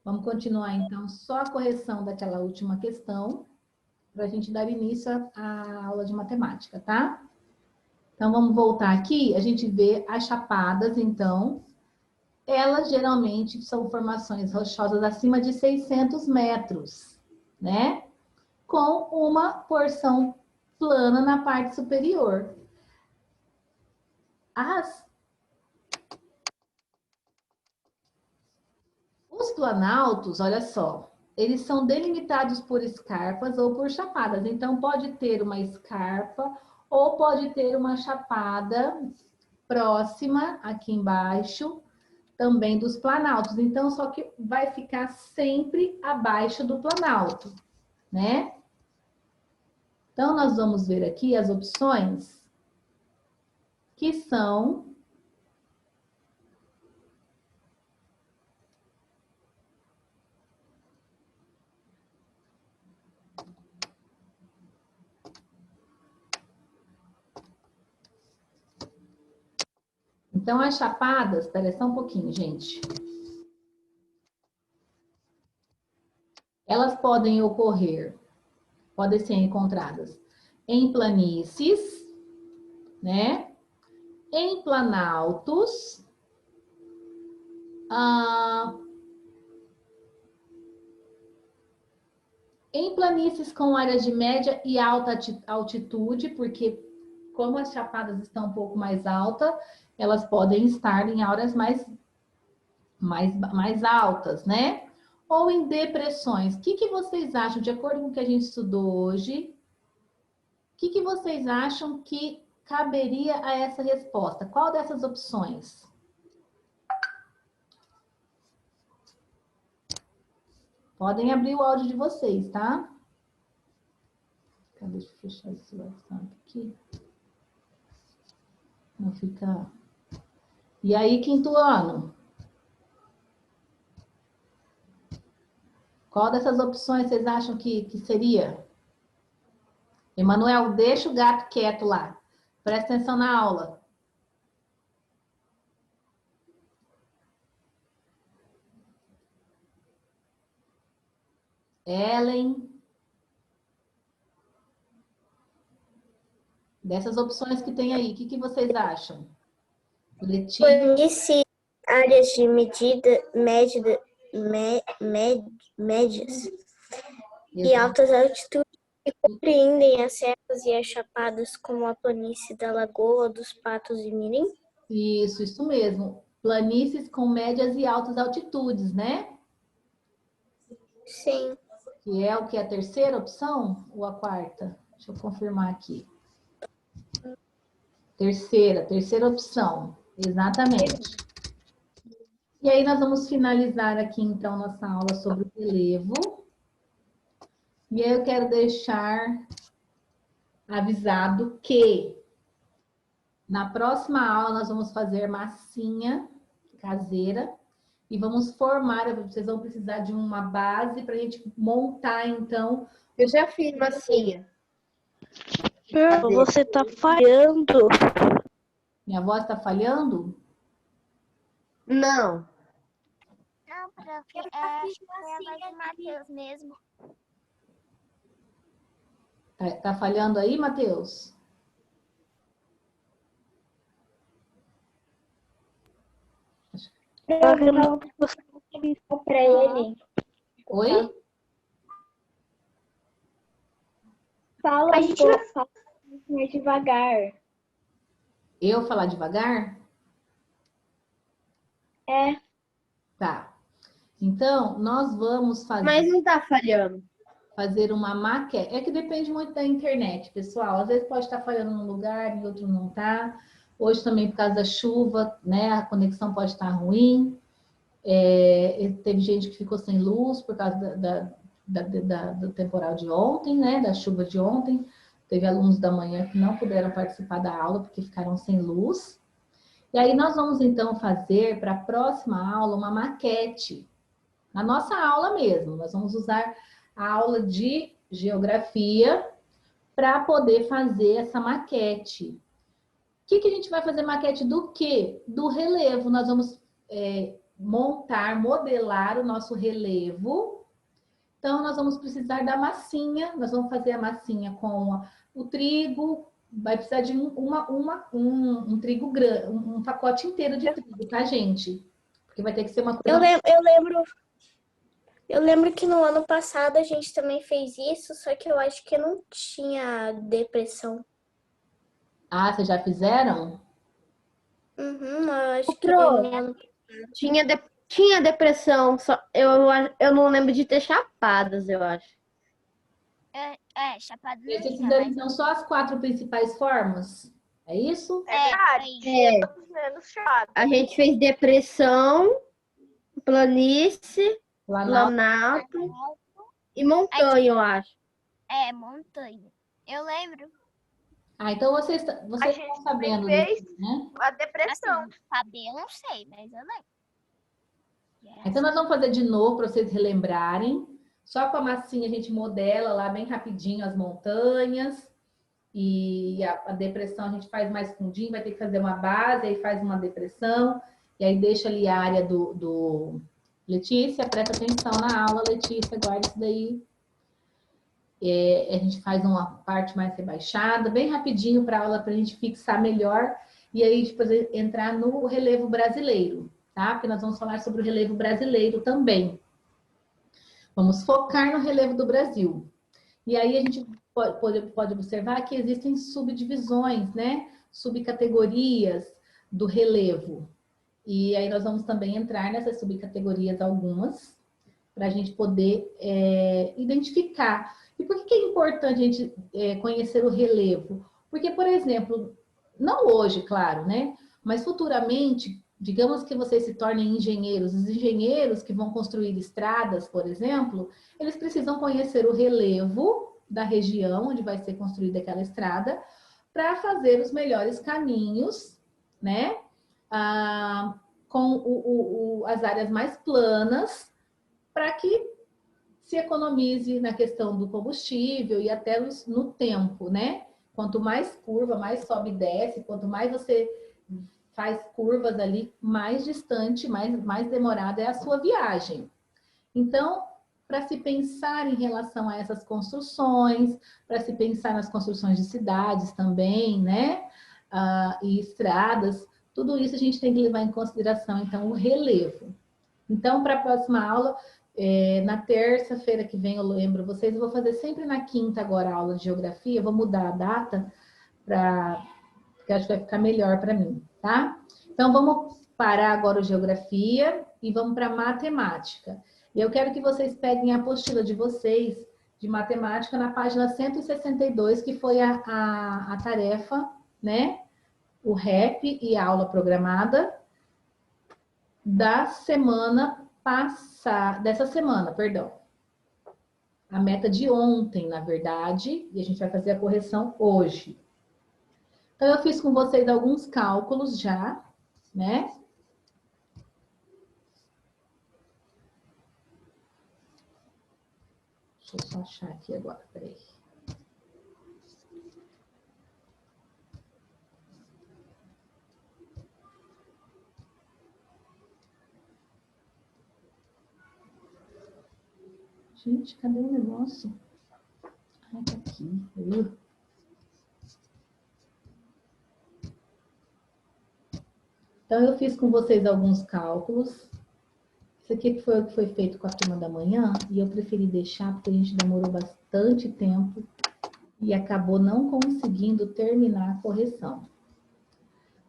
Vamos continuar, então, só a correção daquela última questão, para a gente dar início à aula de matemática, tá? Então, vamos voltar aqui, a gente vê as chapadas, então, elas geralmente são formações rochosas acima de 600 metros, né? Com uma porção plana na parte superior. Os planaltos, olha só, eles são delimitados por escarpas ou por chapadas. Então, pode ter uma escarpa ou pode ter uma chapada próxima, aqui embaixo, também dos planaltos. Então, só que vai ficar sempre abaixo do planalto, né? Então, nós vamos ver aqui as opções que são... Então, as chapadas... Espera só um pouquinho, gente. Elas podem ocorrer, podem ser encontradas em planícies, né? Em planaltos, em planícies com áreas de média e alta altitude, porque como as chapadas estão um pouco mais altas, elas podem estar em áreas mais altas, né? Ou em depressões. O que vocês acham, de acordo com o que a gente estudou hoje, o que vocês acham que caberia a essa resposta? Qual dessas opções? Podem abrir o áudio de vocês, tá? Deixa eu fechar esse WhatsApp aqui. Não fica... E aí, quinto ano? Qual dessas opções vocês acham que seria? Emanuel, deixa o gato quieto lá. Presta atenção na aula. Ellen. Dessas opções que tem aí, o que vocês acham? Conhece áreas de medida, médias e altas altitudes que compreendem as serras e as chapadas, como a planície da Lagoa dos Patos e Mirim? Isso mesmo. Planícies com médias e altas altitudes, né? Sim. Que é o que? A terceira opção ou a quarta? Deixa eu confirmar aqui. Terceira opção. Exatamente. E aí nós vamos finalizar aqui, então, nossa aula sobre o relevo. E aí eu quero deixar avisado que na próxima aula nós vamos fazer massinha caseira e vamos formar, vocês vão precisar de uma base para a gente montar, então... Eu já fiz massinha. Você tá falhando. Minha voz está falhando? Não. Não, prof, foi a voz do Matheus mesmo. Tá falhando aí, Matheus? Para ele. Oi? Fala um pouco mais devagar. Eu falar devagar? É. Tá. Então, nós vamos fazer... Mas não tá falhando. Fazer uma maquete. É que depende muito da internet, pessoal. Às vezes pode estar falhando num lugar, em outro não tá. Hoje também, por causa da chuva, né? A conexão pode estar ruim. Teve gente que ficou sem luz por causa do temporal de ontem, né? Da chuva de ontem. Teve alunos da manhã que não puderam participar da aula porque ficaram sem luz. E aí nós vamos, então, fazer para a próxima aula uma maquete. Na nossa aula mesmo. Nós vamos usar a aula de geografia para poder fazer essa maquete. O que a gente vai fazer maquete do quê? Do relevo. Nós vamos montar, modelar o nosso relevo. Então, nós vamos precisar da massinha. Nós vamos fazer a massinha com o trigo. Vai precisar de um trigo grande, um pacote inteiro de trigo, tá, gente? Porque vai ter que ser uma coisa... Eu lembro que no ano passado a gente também fez isso, só que eu acho que não tinha depressão. Ah, vocês já fizeram? Eu acho que Pro. no ano... Tinha depressão, só eu não lembro de ter chapadas, eu acho. Chapada não Vocês tinha, fizeram, mas... então, só as 4 principais formas? É isso? É. Menos chato. A gente fez depressão, planície, planalto e montanha, eu acho. Montanha. Eu lembro. Ah, então vocês A estão gente também sabendo fez disso, né? a depressão. Assim, saber eu não sei, mas eu lembro. Então nós vamos fazer de novo para vocês relembrarem. Só com a massinha a gente modela lá bem rapidinho as montanhas. E a depressão a gente faz mais fundinho, vai ter que fazer uma base, aí faz uma depressão. E aí deixa ali a área do... Letícia, presta atenção na aula, Letícia, guarda isso daí. A gente faz uma parte mais rebaixada, bem rapidinho para a aula, para a gente fixar melhor. E aí depois entrar no relevo brasileiro, tá? Porque nós vamos falar sobre o relevo brasileiro também. Vamos focar no relevo do Brasil. E aí a gente pode observar que existem subdivisões, né? Subcategorias do relevo. E aí nós vamos também entrar nessas subcategorias algumas, para a gente poder identificar. E por que é importante a gente conhecer o relevo? Porque, por exemplo, não hoje, claro, né? Mas futuramente, digamos que vocês se tornem engenheiros. Os engenheiros que vão construir estradas, por exemplo, eles precisam conhecer o relevo da região onde vai ser construída aquela estrada para fazer os melhores caminhos, né? Com as áreas mais planas, para que se economize na questão do combustível e até no tempo, né? Quanto mais curva, mais sobe e desce, quanto mais você faz curvas ali, mais distante, mais demorada é a sua viagem. Então, para se pensar em relação a essas construções, para se pensar nas construções de cidades também, né? E estradas, tudo isso a gente tem que levar em consideração, então, o relevo. Então, para a próxima aula, na terça-feira que vem, eu lembro vocês, eu vou fazer sempre na quinta agora a aula de geografia, eu vou mudar a data, porque acho que vai ficar melhor para mim, tá? Então, vamos parar agora o geografia e vamos para matemática. E eu quero que vocês peguem a apostila de vocês, de matemática, na página 162, que foi a tarefa, né? O REP e a aula programada da semana passada, dessa semana, perdão. A meta de ontem, na verdade, e a gente vai fazer a correção hoje. Então, eu fiz com vocês alguns cálculos já, né? Deixa eu só achar aqui agora, peraí. Gente, cadê o negócio? Ai, tá aqui. Então, eu fiz com vocês alguns cálculos. Isso aqui foi o que foi feito com a turma da manhã, e eu preferi deixar porque a gente demorou bastante tempo e acabou não conseguindo terminar a correção.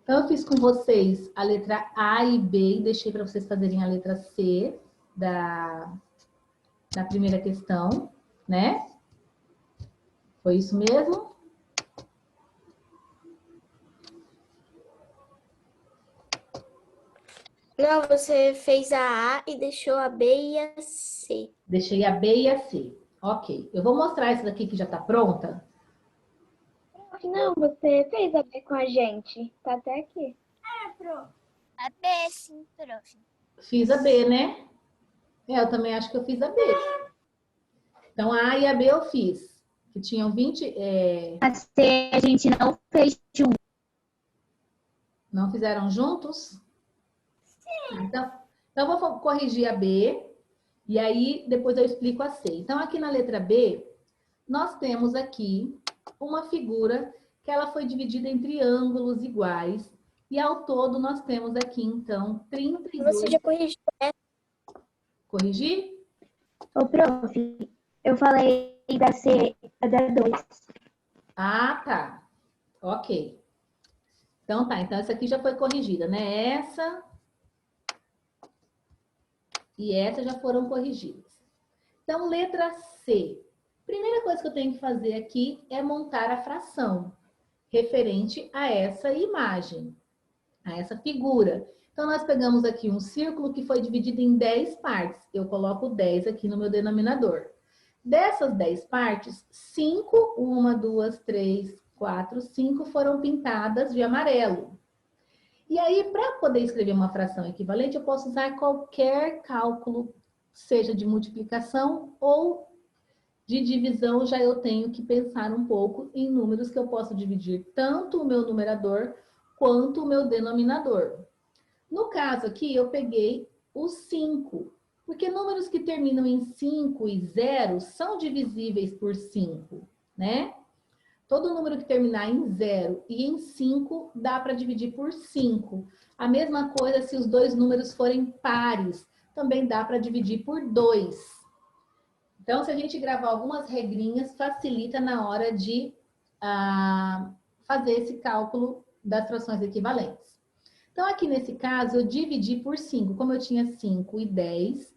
Então, eu fiz com vocês a letra A e B e deixei para vocês fazerem a letra C da primeira questão, né? Foi isso mesmo? Não, você fez a A e deixou a B e a C. Deixei a B e a C. Ok. Eu vou mostrar essa daqui que já está pronta. Não, você fez a B com a gente. Tá até aqui. A B, sim, prof. Fiz a B, né? Eu também acho que eu fiz a B. Então, a A e a B eu fiz. Que tinham 20... A C a gente não fez junto. Não fizeram juntos? Sim. Então, Então, eu vou corrigir a B, e aí depois eu explico a C. Então, aqui na letra B, nós temos aqui uma figura que ela foi dividida em triângulos iguais, e ao todo nós temos aqui, então, 32... Você já corrigiu essa? Corrigir? Ô, prof, eu falei da C, da 2. Ah, tá. Ok. Então tá, então essa aqui já foi corrigida, né? Essa e essa já foram corrigidas. Então, letra C. Primeira coisa que eu tenho que fazer aqui é montar a fração referente a essa imagem, a essa figura. Então, nós pegamos aqui um círculo que foi dividido em 10 partes. Eu coloco 10 aqui no meu denominador. Dessas 10 partes, 5, 1, 2, 3, 4, 5 foram pintadas de amarelo. E aí, para poder escrever uma fração equivalente, eu posso usar qualquer cálculo, seja de multiplicação ou de divisão, já eu tenho que pensar um pouco em números que eu posso dividir tanto o meu numerador quanto o meu denominador. No caso aqui, eu peguei o 5, porque números que terminam em 5 e 0 são divisíveis por 5, né? Todo número que terminar em 0 e em 5 dá para dividir por 5. A mesma coisa se os dois números forem pares, também dá para dividir por 2. Então, se a gente gravar algumas regrinhas, facilita na hora de fazer esse cálculo das frações equivalentes. Então, aqui nesse caso, eu dividi por 5. Como eu tinha 5 e 10,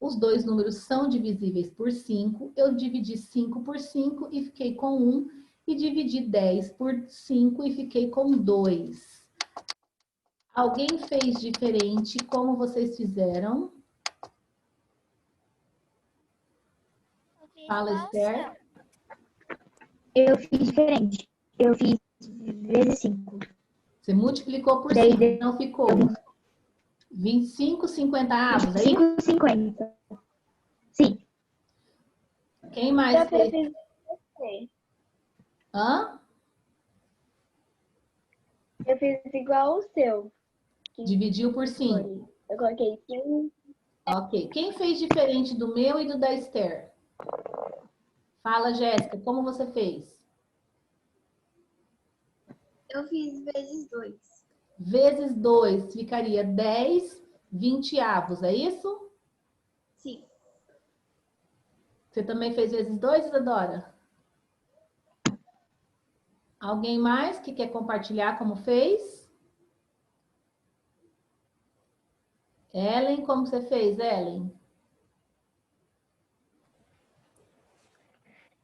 os dois números são divisíveis por 5. Eu dividi 5 por 5 e fiquei com 1. E dividi 10 por 5 e fiquei com 2. Alguém fez diferente? Como vocês fizeram? Fala, Esther. Eu fiz diferente. Eu fiz vezes 5. Você multiplicou por Daí 5, não ficou 25 50 avos, aí? 5, 50. Sim. Quem mais fez? Hã? Eu fiz igual o seu. Dividiu por 5. Eu coloquei 5. Ok. Quem fez diferente do meu e do da Esther? Fala, Jéssica, como você fez? Eu fiz vezes 2. Vezes 2 ficaria 10 20 avos, é isso? Sim. Você também fez vezes 2, Isadora? Alguém mais que quer compartilhar como fez? Ellen, como você fez, Ellen?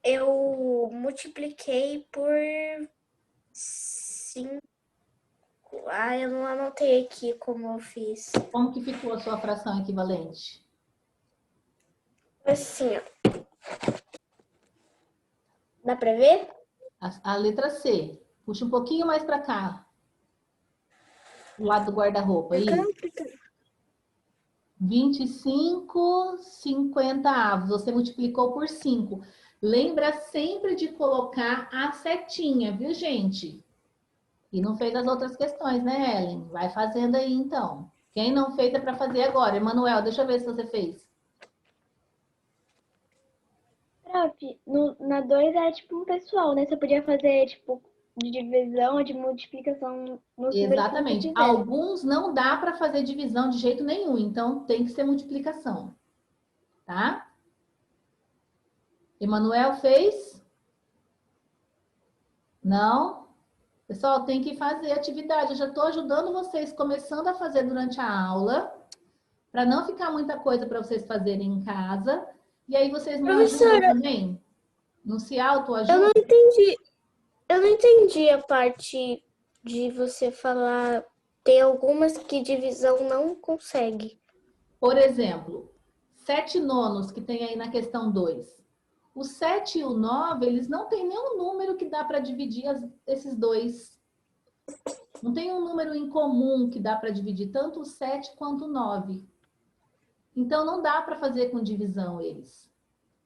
Eu multipliquei por 5. Ah, eu não anotei aqui como eu fiz. Como que ficou a sua fração equivalente? Assim, ó. Dá pra ver? A letra C. Puxa um pouquinho mais para cá. Do lado do guarda-roupa. Aí. 25, 50 avos. Você multiplicou por 5. Lembra sempre de colocar a setinha, viu, gente? E não fez as outras questões, né, Ellen? Vai fazendo aí, então. Quem não fez é para fazer agora. Emanuel, deixa eu ver se você fez. Prof, na 2 era tipo um pessoal, né? Você podia fazer tipo de divisão ou de multiplicação no Exatamente. Alguns não dá para fazer divisão de jeito nenhum, então tem que ser multiplicação. Tá? Emanuel fez? Não? Pessoal, tem que fazer atividade. Eu já estou ajudando vocês, começando a fazer durante a aula, para não ficar muita coisa para vocês fazerem em casa. E aí vocês me ajudam também? Não se autoajudam? Eu não entendi. Eu não entendi a parte de você falar. Tem algumas que divisão não consegue. Por exemplo, 7 nonos que tem aí na questão 2. O 7 e o 9, eles não têm nenhum número que dá para dividir esses dois. Não tem um número em comum que dá para dividir tanto o 7 quanto o 9. Então, não dá para fazer com divisão eles.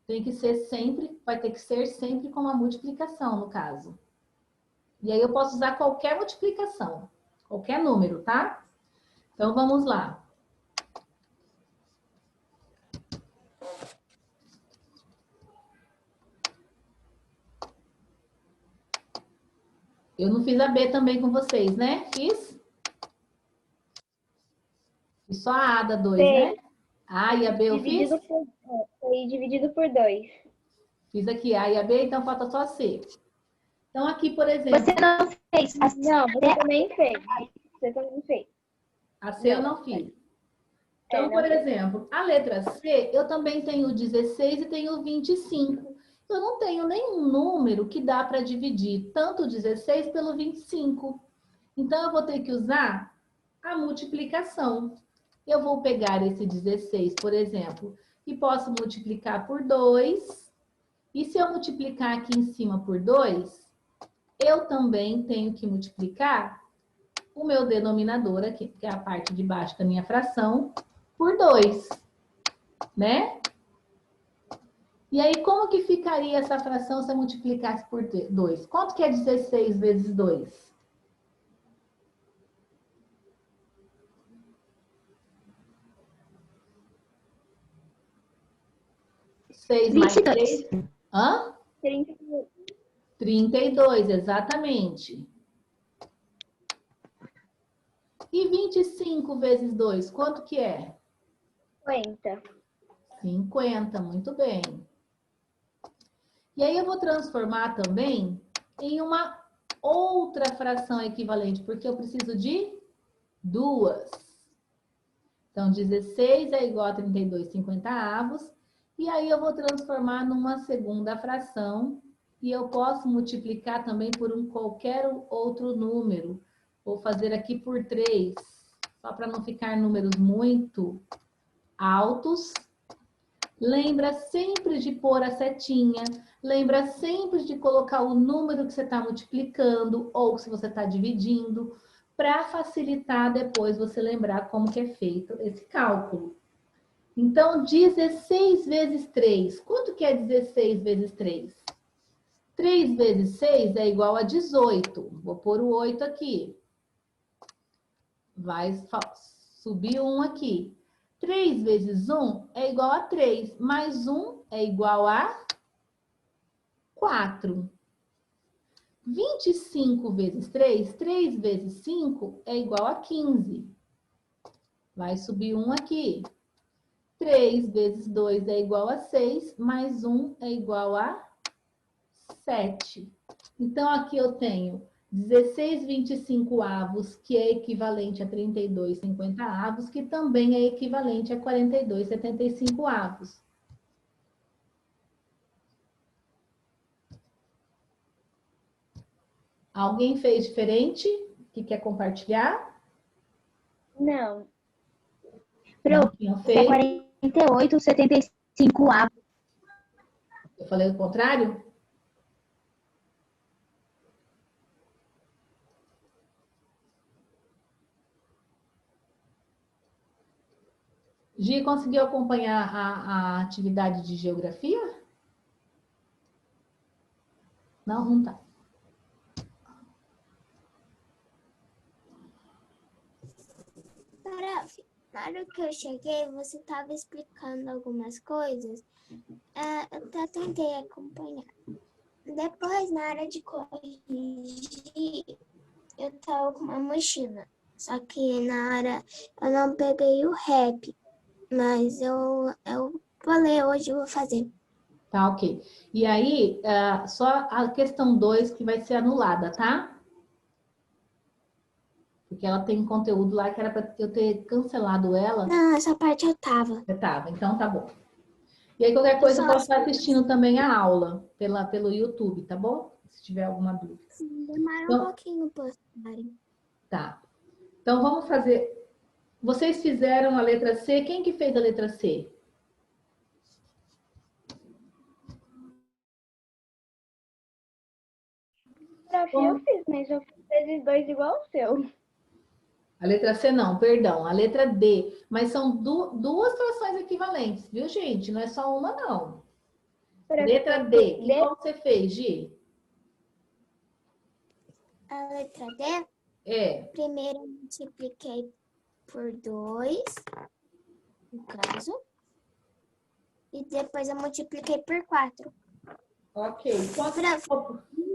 Tem que ser sempre, vai ter que ser sempre com a multiplicação, no caso. E aí eu posso usar qualquer multiplicação, qualquer número, tá? Então, vamos lá. Eu não fiz a B também com vocês, né? Fiz? Fiz só a A da 2, né? A e a B eu fiz? Foi dividido por 2. Fiz aqui A e a B, então falta só a C. Então aqui, por exemplo... Você não fez. Não, você também fez. Você também fez. A C eu não fiz. Então, não por fiz. exemplo, a letra C, eu também tenho 16 e tenho 25. Eu não tenho nenhum número que dá para dividir tanto 16 pelo 25. Então, eu vou ter que usar a multiplicação. Eu vou pegar esse 16, por exemplo, e posso multiplicar por 2. E se eu multiplicar aqui em cima por 2, eu também tenho que multiplicar o meu denominador aqui, que é a parte de baixo da minha fração, por 2, né? E aí, como que ficaria essa fração se eu multiplicasse por 2? Quanto que é 16 vezes 2? 6 mais 3? Hã? 32. 32, exatamente. E 25 vezes 2, quanto que é? 50. 50, muito bem. E aí eu vou transformar também em uma outra fração equivalente, porque eu preciso de 2. Então, 16 é igual a 32/50. E aí eu vou transformar numa segunda fração. E eu posso multiplicar também por qualquer outro número. Vou fazer aqui por 3, só para não ficar números muito altos. Lembra sempre de pôr a setinha. Lembra sempre de colocar o número que você está multiplicando ou se você está dividindo, para facilitar depois você lembrar como que é feito esse cálculo. Então, 16 vezes 3. Quanto que é 16 vezes 3? 3 vezes 6 é igual a 18. Vou pôr o 8 aqui. Vai subir 1 aqui. 3 vezes 1 é igual a 3, mais 1 é igual a 4. 25 vezes 3, 3 vezes 5 é igual a 15. Vai subir 1 aqui. 3 vezes 2 é igual a 6, mais 1 é igual a 7. Então, aqui eu tenho 16/25, que é equivalente a 32/50, que também é equivalente a 42/75. Alguém fez diferente? Que quer compartilhar? Não. Não tinha feito. 48/75. Eu falei o contrário? Gi, conseguiu acompanhar a atividade de geografia? Não, não tá. Prof, na hora que eu cheguei, você estava explicando algumas coisas. Eu até tentei acompanhar. Depois, na hora de corrigir, eu estava com uma mochila. Só que na hora eu não peguei o rap. Mas eu vou ler hoje, eu vou fazer. Tá, ok. E aí, só a questão 2 que vai ser anulada, tá? Porque ela tem conteúdo lá que era para eu ter cancelado ela. Não, essa parte eu tava. Você tava, então tá bom. E aí, qualquer coisa, eu posso estar assistindo também a aula pelo YouTube, tá bom? Se tiver alguma dúvida. Demora um pouquinho para postarem. Tá. Então, vamos fazer... Vocês fizeram a letra C. Quem que fez a letra C? Prof, eu fiz, mas eu fiz vezes 2 igual ao seu. A letra C não, perdão. A letra D. Mas são duas frações equivalentes, viu, gente? Não é só uma, não. Letra D. E qual você fez, Gi? A letra D, É. primeiro eu multipliquei por 2, no caso. E depois eu multipliquei por 4. Ok. No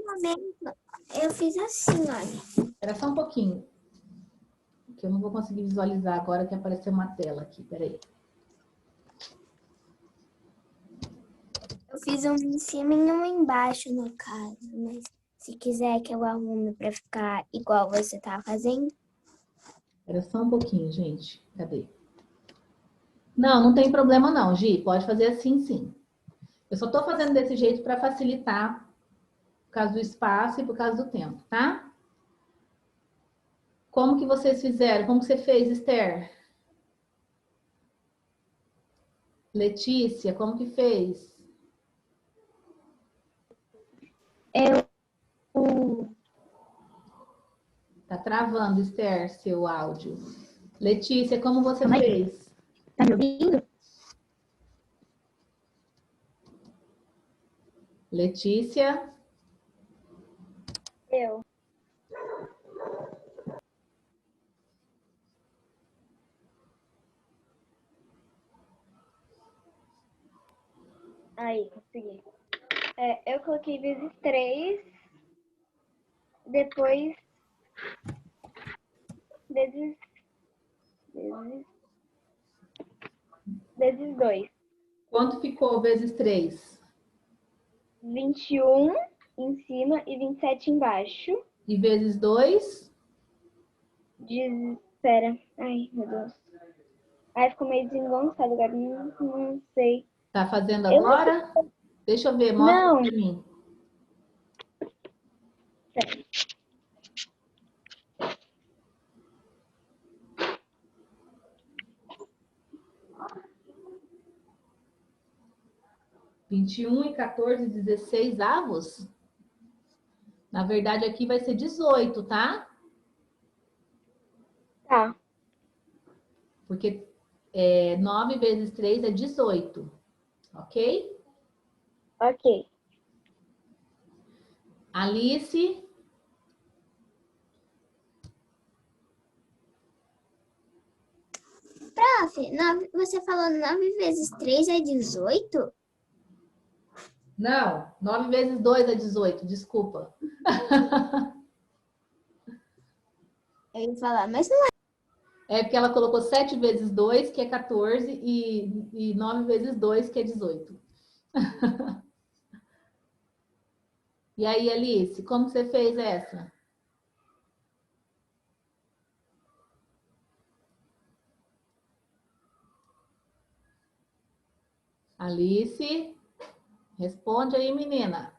momento, Eu fiz assim, olha. Espera só um pouquinho. Que eu não vou conseguir visualizar agora que apareceu uma tela aqui. Peraí. Eu fiz um em cima e um embaixo, no caso. Mas se quiser que eu arrume pra ficar igual você tá fazendo. Espera só um pouquinho, gente. Cadê? Não, não tem problema não, Gi. Pode fazer assim, sim. Eu só tô fazendo desse jeito para facilitar por causa do espaço e por causa do tempo, tá? Como que vocês fizeram? Como que você fez, Esther? Letícia, como que fez? Tá travando, Esther, seu áudio. Letícia, como você fez? Tá me ouvindo? Letícia? Eu. Aí, consegui. Eu coloquei vezes 3, depois vezes 2. Quanto ficou vezes 3? 21 em cima e 27 embaixo. E vezes 2? Espera. Ai, meu Deus. Ai, ficou meio desengonçado agora. Não sei. Tá fazendo Eu não agora? Deixa eu ver, mostra Não. pra mim. Pera. Vinte e 14, 16 avos? Na verdade, aqui vai ser 18, tá? Tá. Porque 9 vezes 3 é 18. Ok? Ok. Alice? Prof, você falou 9 vezes 3 é 18? Não, 9 vezes 2 é 18, desculpa. Eu ia falar, mas não é. É porque ela colocou 7 vezes 2, que é 14, e 9 vezes 2, que é 18. E aí, Alice, como você fez essa? Alice, responde aí, menina.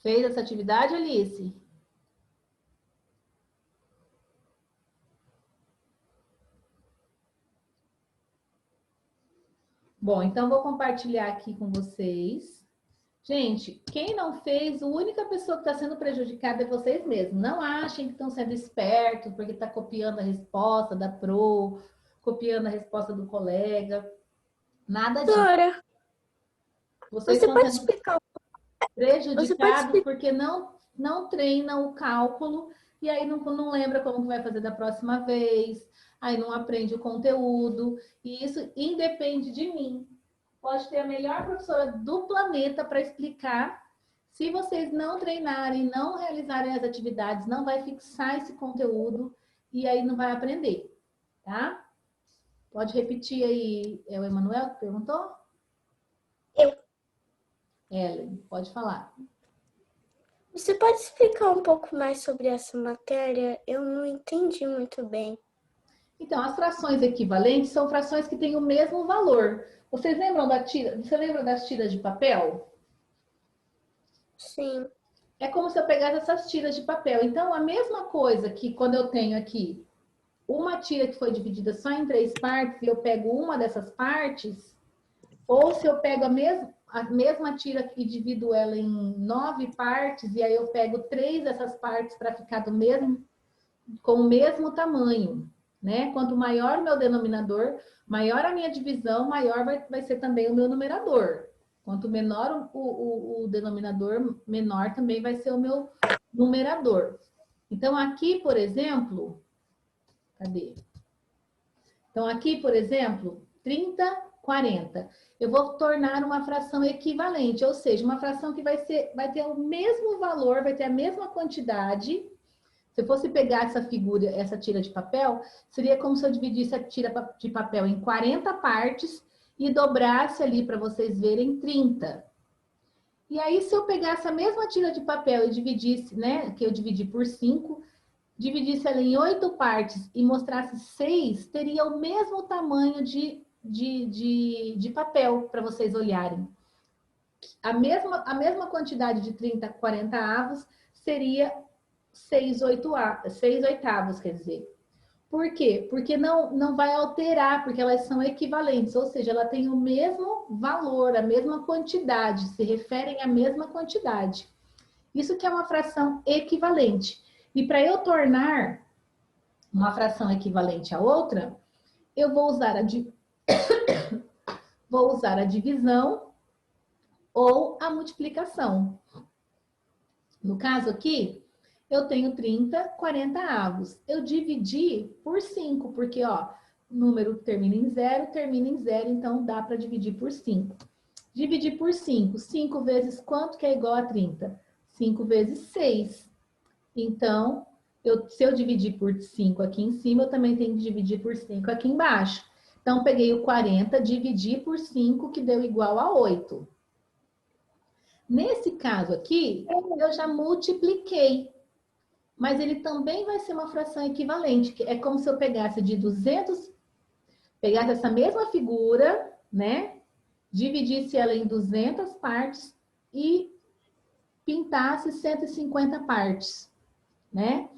Fez essa atividade, Alice? Bom, então vou compartilhar aqui com vocês. Gente, quem não fez, a única pessoa que está sendo prejudicada é vocês mesmos. Não achem que estão sendo espertos porque está copiando a resposta da Pro, copiando a resposta do colega. Nada disso. Dora, Vocês você estão pode sendo explicar? prejudicados porque não treinam o cálculo e aí não lembra como que vai fazer da próxima vez, aí não aprende o conteúdo, e isso independe de mim. Pode ter a melhor professora do planeta para explicar. Se vocês não treinarem, não realizarem as atividades, não vai fixar esse conteúdo e aí não vai aprender, tá? Pode repetir aí, é o Emanuel que perguntou? Eu. Ellen, pode falar. Você pode explicar um pouco mais sobre essa matéria? Eu não entendi muito bem. Então, as frações equivalentes são frações que têm o mesmo valor. Vocês lembram Você lembra das tiras de papel? Sim. É como se eu pegasse essas tiras de papel. Então, a mesma coisa que quando eu tenho aqui uma tira que foi dividida só em 3 partes e eu pego uma dessas partes, ou se eu pego a mesma tira e divido ela em 9 partes e aí eu pego 3 dessas partes para ficar com o mesmo tamanho, né? Quanto maior o meu denominador, maior a minha divisão, maior vai ser também o meu numerador. Quanto menor o denominador, menor também vai ser o meu numerador. Então, aqui, por exemplo, cadê? Então, aqui, por exemplo, 30, 40. Eu vou tornar uma fração equivalente, ou seja, uma fração que vai ter o mesmo valor, vai ter a mesma quantidade. Se eu fosse pegar essa figura, essa tira de papel, seria como se eu dividisse a tira de papel em 40 partes e dobrasse ali para vocês verem 30. E aí, se eu pegasse a mesma tira de papel e dividisse, né, que eu dividi por 5, dividisse ela em 8 partes e mostrasse 6, teria o mesmo tamanho de papel para vocês olharem. A mesma quantidade de 30, 40 avos seria 6 oitavos, quer dizer. Por quê? Porque não vai alterar, porque elas são equivalentes, ou seja, ela tem o mesmo valor, a mesma quantidade, se referem à mesma quantidade. Isso que é uma fração equivalente. E para eu tornar uma fração equivalente a outra, eu vou usar a divisão ou a multiplicação. No caso aqui, eu tenho 30, 40 avos. Eu dividi por 5, porque, ó, número termina em 0, então dá para dividir por 5. Dividir por 5. 5 vezes quanto que é igual a 30? 5 vezes 6. Então, se eu dividir por 5 aqui em cima, eu também tenho que dividir por 5 aqui embaixo. Então, peguei o 40, dividi por 5, que deu igual a 8. Nesse caso aqui, eu já multipliquei. Mas ele também vai ser uma fração equivalente, que é como se eu pegasse de 200, pegasse essa mesma figura, né? Dividisse ela em 200 partes e pintasse 150 partes, né?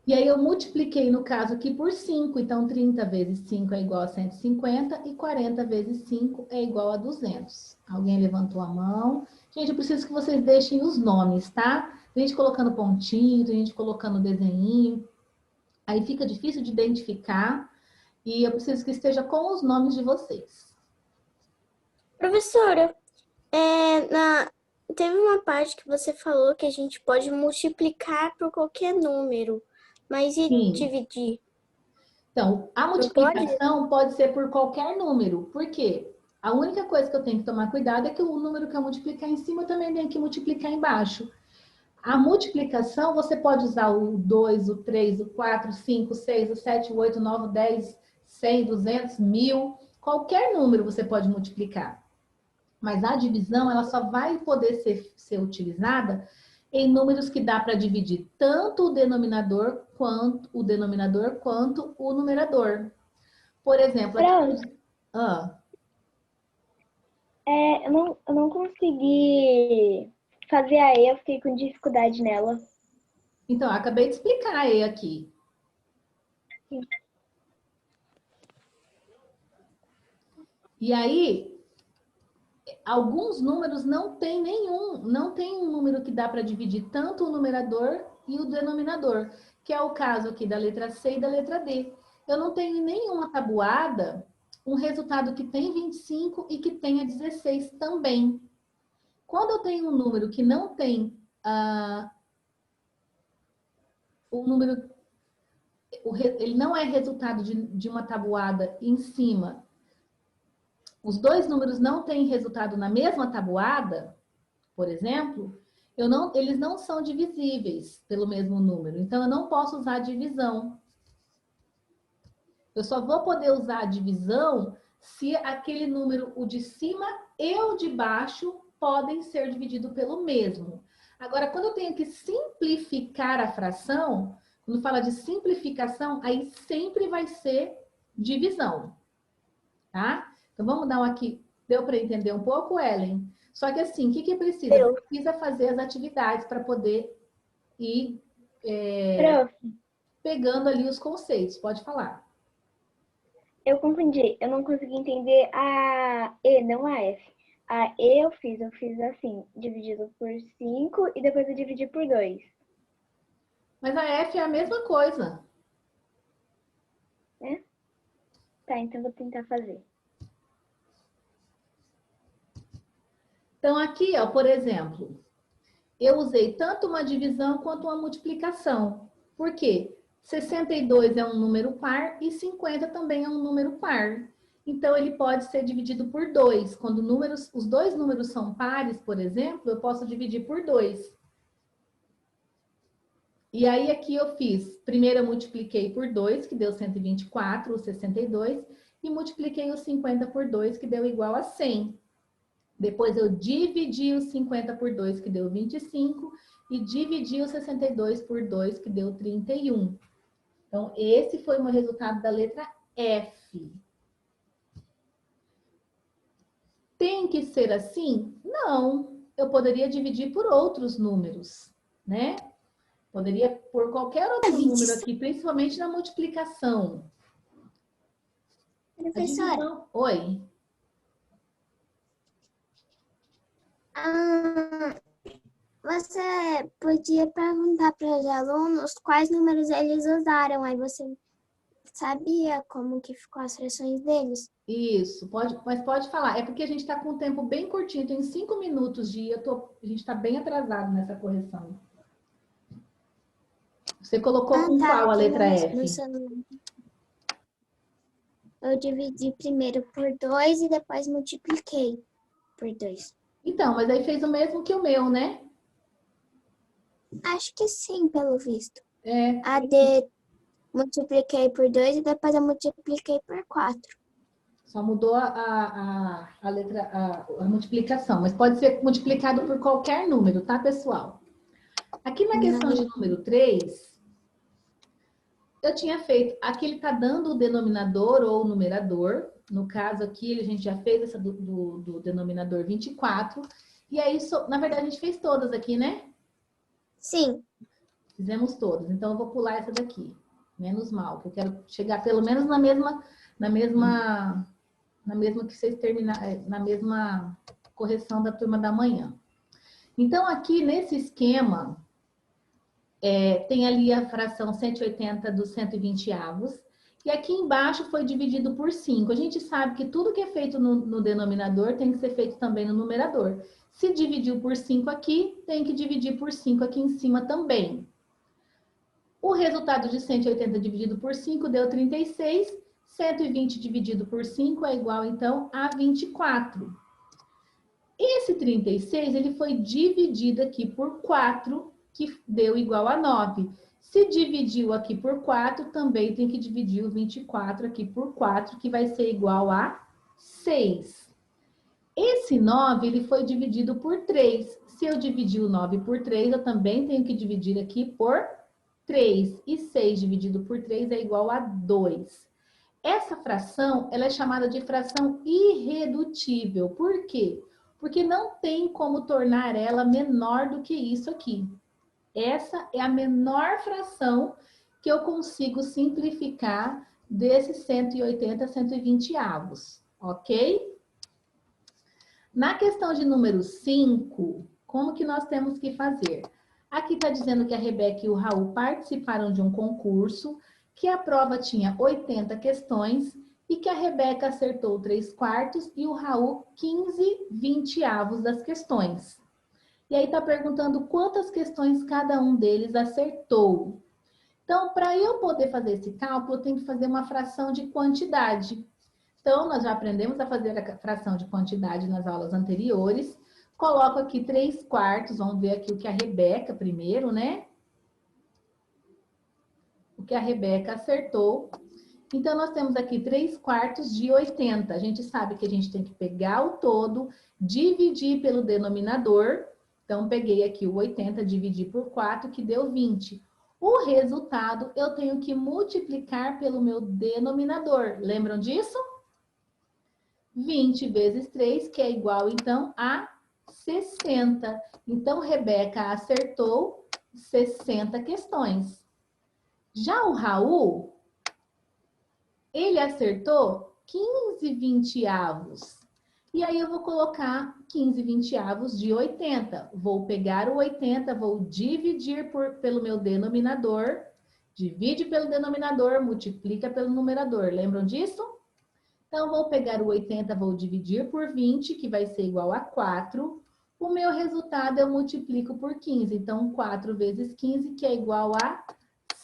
E aí eu multipliquei, no caso aqui, por 5. Então, 30 vezes 5 é igual a 150 e 40 vezes 5 é igual a 200. Alguém levantou a mão? Gente, eu preciso que vocês deixem os nomes, tá? Tem gente colocando pontinho, tem gente colocando desenho. Aí fica difícil de identificar. E eu preciso que esteja com os nomes de vocês. Professora, teve uma parte que você falou que a gente pode multiplicar por qualquer número, mas e Sim. dividir? Então, a multiplicação pode ser por qualquer número. Por quê? A única coisa que eu tenho que tomar cuidado é que o número que eu multiplicar em cima, eu também tenho que multiplicar embaixo. A multiplicação, você pode usar o 2, o 3, o 4, o 5, o 6, o 7, o 8, o 9, o 10, 100, 200, 1000. Qualquer número você pode multiplicar. Mas a divisão, ela só vai poder ser utilizada em números que dá para dividir tanto o denominador quanto o numerador. Por exemplo, aqui... Eu não consegui fazer a E, eu fiquei com dificuldade nela. Então, eu acabei de explicar a E aqui. Sim. E aí, alguns números não tem um número que dá para dividir tanto o numerador e o denominador, que é o caso aqui da letra C e da letra D. Eu não tenho em nenhuma tabuada um resultado que tem 25 e que tenha 16 também. Quando eu tenho um número que não tem ele não é resultado de uma tabuada em cima, os dois números não têm resultado na mesma tabuada, por exemplo, eles não são divisíveis pelo mesmo número. Então, eu não posso usar a divisão. Eu só vou poder usar a divisão se aquele número, o de cima e o de baixo, podem ser divididos pelo mesmo. Agora, quando eu tenho que simplificar a fração, quando fala de simplificação, aí sempre vai ser divisão, tá? Então, vamos dar um aqui. Deu para entender um pouco, Ellen? Só que assim, o que precisa? Precisa fazer as atividades para poder ir pegando ali os conceitos. Pode falar. Eu confundi. Eu não consegui entender a E, não a F. A E eu fiz assim, dividido por 5 e depois eu dividi por 2. Mas a F é a mesma coisa. É? Tá, então vou tentar fazer. Então, aqui, ó, por exemplo, eu usei tanto uma divisão quanto uma multiplicação. Por quê? 62 é um número par e 50 também é um número par. Então, ele pode ser dividido por 2. Quando os dois números são pares, por exemplo, eu posso dividir por 2. E aí, aqui eu fiz, primeiro eu multipliquei por 2, que deu 124, o 62, e multipliquei o 50 por 2, que deu igual a 100. Depois eu dividi o 50 por 2, que deu 25, e dividi o 62 por 2, que deu 31. Então, esse foi o meu resultado da letra F. Tem que ser assim? Não. Eu poderia dividir por outros números, né? Poderia por qualquer outro número aqui, principalmente na multiplicação. Professora, Oi. você podia perguntar para os alunos quais números eles usaram, aí você sabia como que ficou as frações deles? Isso, mas pode falar. É porque a gente está com um tempo bem curtinho, tem 5 minutos de a gente está bem atrasado nessa correção. Você colocou com qual a aqui letra no F? celular. Eu dividi primeiro por 2 e depois multipliquei por 2. Então, mas aí fez o mesmo que o meu, né? Acho que sim, pelo visto. É. A D multipliquei por 2 e depois eu multipliquei por 4. Só mudou a letra, a multiplicação, mas pode ser multiplicado por qualquer número, tá, pessoal? Aqui na questão de número 3, eu tinha feito, aqui ele está dando o denominador ou o numerador. No caso aqui, a gente já fez essa do denominador 24. E aí, na verdade, a gente fez todas aqui, né? Sim. Fizemos todas. Então, eu vou pular essa daqui. Menos mal, que eu quero chegar pelo menos na mesma que vocês terminarem, na mesma correção da turma da manhã. Então, aqui nesse esquema, tem ali a fração 180 dos 120 avos. E aqui embaixo foi dividido por 5. A gente sabe que tudo que é feito no denominador tem que ser feito também no numerador. Se dividiu por 5 aqui, tem que dividir por 5 aqui em cima também. O resultado de 180 dividido por 5 deu 36. 120 dividido por 5 é igual, então, a 24. Esse 36, ele foi dividido aqui por 4, que deu igual a 9. Se dividiu aqui por 4, também tem que dividir o 24 aqui por 4, que vai ser igual a 6. Esse 9, ele foi dividido por 3. Se eu dividir o 9 por 3, eu também tenho que dividir aqui por 3. E 6 dividido por 3 é igual a 2. Essa fração, ela é chamada de fração irredutível. Por quê? Porque não tem como tornar ela menor do que isso aqui. Essa é a menor fração que eu consigo simplificar desses 180 a 120 avos, ok? Na questão de número 5, como que nós temos que fazer? Aqui está dizendo que a Rebeca e o Raul participaram de um concurso, que a prova tinha 80 questões e que a Rebeca acertou 3/4 e o Raul 15/20 das questões. E aí está perguntando quantas questões cada um deles acertou. Então, para eu poder fazer esse cálculo, eu tenho que fazer uma fração de quantidade. Então, nós já aprendemos a fazer a fração de quantidade nas aulas anteriores. Coloco aqui 3/4, vamos ver aqui o que a Rebeca primeiro, né? O que a Rebeca acertou. Então, nós temos aqui 3/4 de 80. A gente sabe que a gente tem que pegar o todo, dividir pelo denominador. Então, peguei aqui o 80, dividi por 4, que deu 20. O resultado, eu tenho que multiplicar pelo meu denominador. Lembram disso? 20 vezes 3, que é igual, então, a 60. Então, Rebeca acertou 60 questões. Já o Raul, ele acertou 15/20. E aí eu vou colocar 15/20 de 80. Vou pegar o 80, vou dividir pelo meu denominador. Divide pelo denominador, multiplica pelo numerador. Lembram disso? Então, vou pegar o 80, vou dividir por 20, que vai ser igual a 4. O meu resultado eu multiplico por 15. Então, 4 vezes 15, que é igual a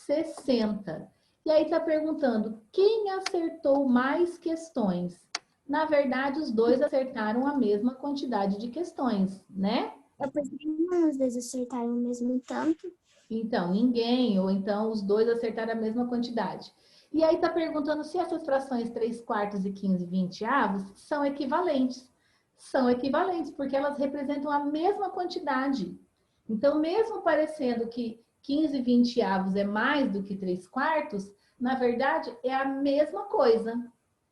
60. E aí está perguntando, quem acertou mais questões? Na verdade, os dois acertaram a mesma quantidade de questões, né? Eu pensei que às vezes acertaram o mesmo tanto. Então, ninguém, ou então os dois acertaram a mesma quantidade. E aí está perguntando se essas frações 3/4 e 15/20 são equivalentes. São equivalentes, porque elas representam a mesma quantidade. Então, mesmo parecendo que 15/20 é mais do que 3/4, na verdade, é a mesma coisa.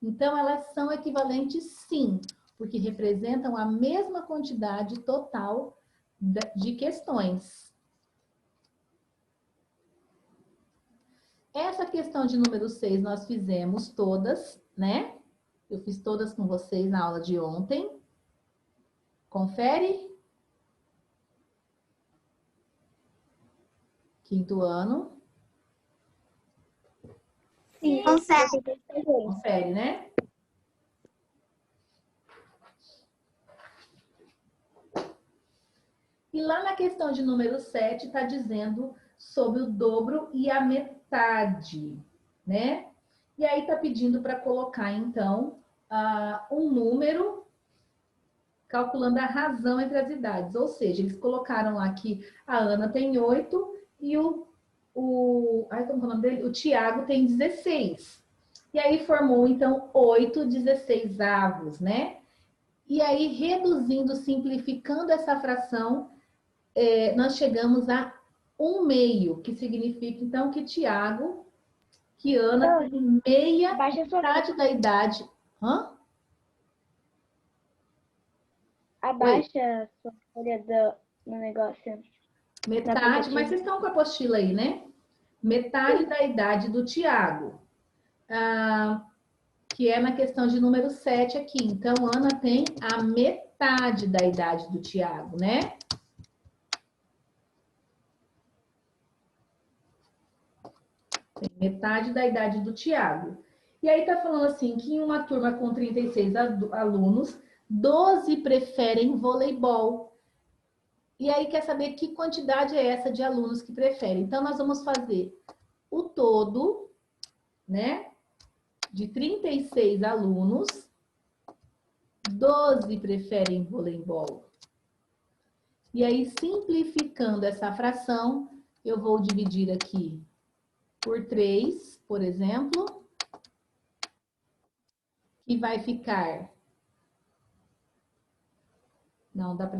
Então, elas são equivalentes sim, porque representam a mesma quantidade total de questões. Essa questão de número 6 nós fizemos todas, né? Eu fiz todas com vocês na aula de ontem. Confere. Quinto ano. Sim, Confere. Confere, né? E lá na questão de número 7 está dizendo sobre o dobro e a metade, né? E aí está pedindo para colocar, então, um número calculando a razão entre as idades. Ou seja, eles colocaram lá que a Ana tem 8 e como é o nome dele? O Tiago tem 16. E aí formou, então, 8/16, né? E aí, reduzindo, simplificando essa fração, nós chegamos a 1/2, que significa, então, que Ana tem metade da idade. Hã? Abaixa a sua folha no negócio. Metade, mas vocês estão com a apostila aí, né? Metade da idade do Tiago. Que é na questão de número 7 aqui. Então, Ana tem a metade da idade do Tiago, né? Tem metade da idade do Tiago. E aí tá falando assim, que em uma turma com 36 alunos, 12 preferem voleibol. E aí quer saber que quantidade é essa de alunos que preferem. Então, nós vamos fazer o todo, né? De 36 alunos, 12 preferem voleibol. E aí, simplificando essa fração, eu vou dividir aqui por 3, por exemplo, que vai ficar... Não, dá para